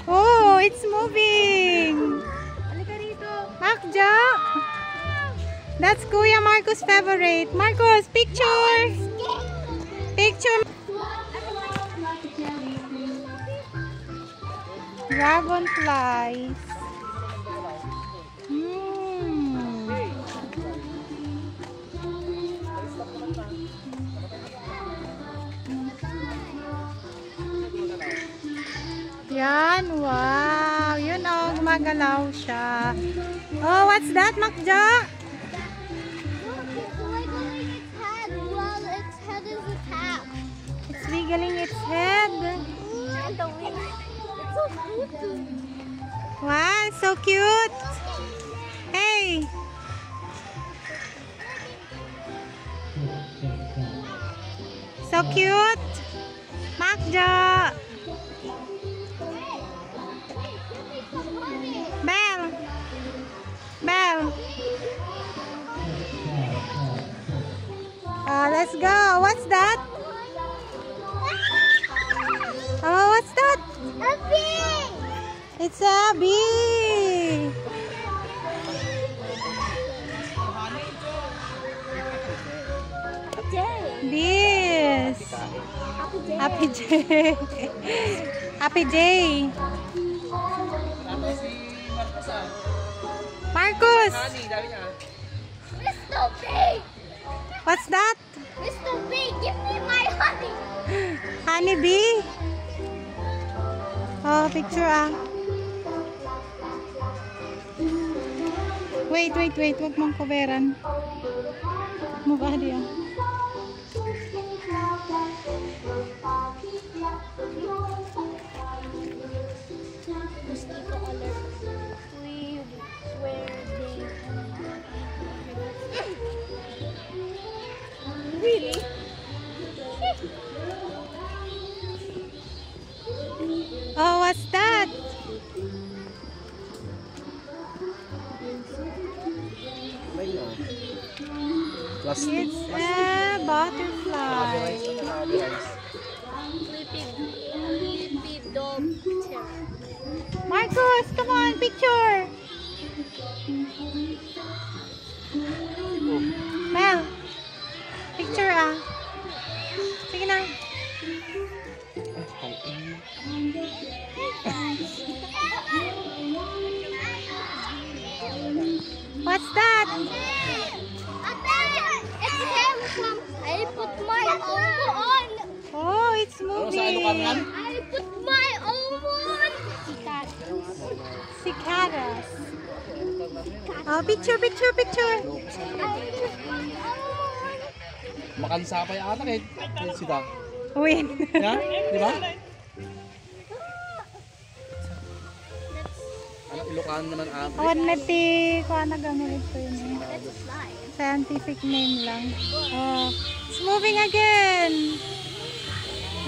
Oh, it's moving. Makja. That's Kuya Marcos' favorite. Marcos, picture. Picture. Dragonflies. Yan, wow. Yun oh, gumagalaw siya. Oh, what's that, Makja? It's wiggling its head. And the wings. It's so cute. Wow, so cute. Hey. So cute. Makja. Belle. Belle. Let's go. What's that? Oh, what's that? A bee. It's a bee. Bees. Happy J. Happy J. Marcos. Mr. B. What's that? Mr. B, give me my honey. Honey bee. Oh, picture ah. Wait. Wag mong coveran. Mukha dia. Mosquito alert. We swear they. Really? Oh, what's that? It's a butterfly. Lepidoptera. Marcos, come on, picture. Mel, picture ah. Sige na. What's that? It's him from I put my elbow on. Oh, it's moving. I put my elbow on. Cicadas. Oh, picture. Makalisa pa yung anak eh. Sida. Win. Yan? Di ba? Ano, Ilocano naman ako. Awan na ti. Kung ano gamit ko yun eh. Scientific name lang. Oh, it's moving again.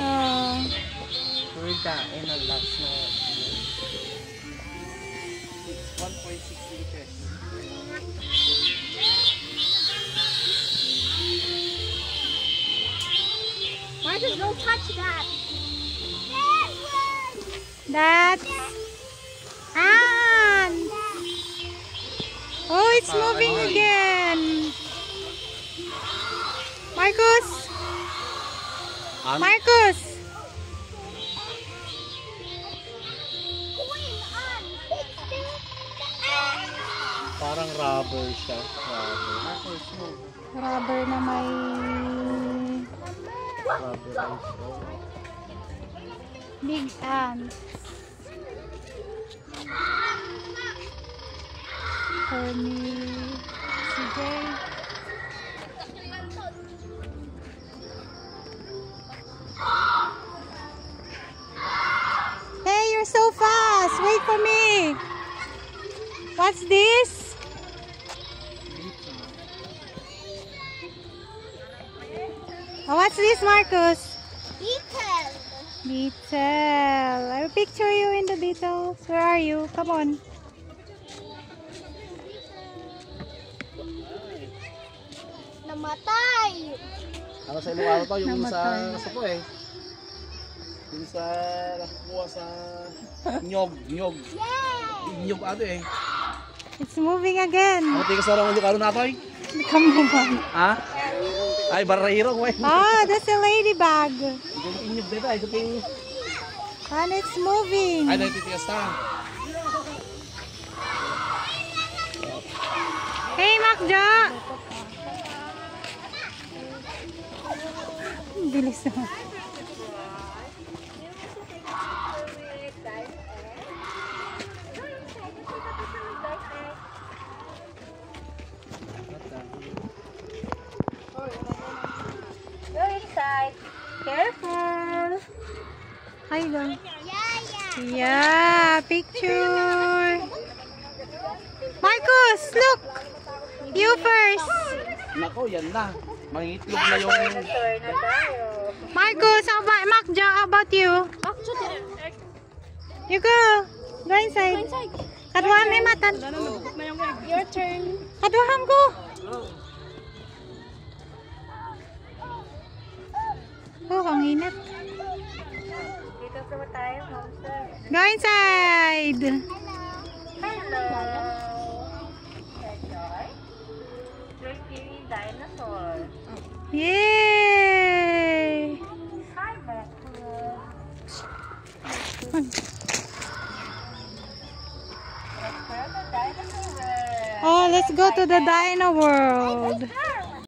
Oh. Kurita and a last na. 1.6 liters. Marcus, don't touch that. That's ants. Oh, it's moving again. Marcus. Marcus. Parang rubber siya. Rubber na may big ants. For me, CJ. What's this? Oh, what's this, Marcus? Beetle. Beetle. I will picture you in the beetles. Where are you? Come on. Namatay. Ano sa Ilocano to? Yung Namatay. sa sapo eh. Yung sa nakukuha sa nyog. Yay! Nyog ano eh. It's moving again. Ano tigas na lang Ilocano na to eh? Come on. Ha? Ay, barahirong eh. Oh, that's a ladybug. Yung nyog dito ay yung... And it's moving. Ay, natitigas na. Hey, Macjo! Bilis naman. Go inside. Careful. Hi, go. Yeah. Yeah, picture. Marcus, look. You first. Nako, yan na. Mangitlog na yung... Marcus, how about Macjo? How about you? You go. Go inside. Kaduhan may matan. Your turn. Kaduhan ko. Oh, ang init. Dito sa tayo, monster. Go inside. Hello. Enjoy. Drinking dinosaur. Yay! Hi, Becky. Let's go to the dinosaur world. Oh, let's go to the dino world.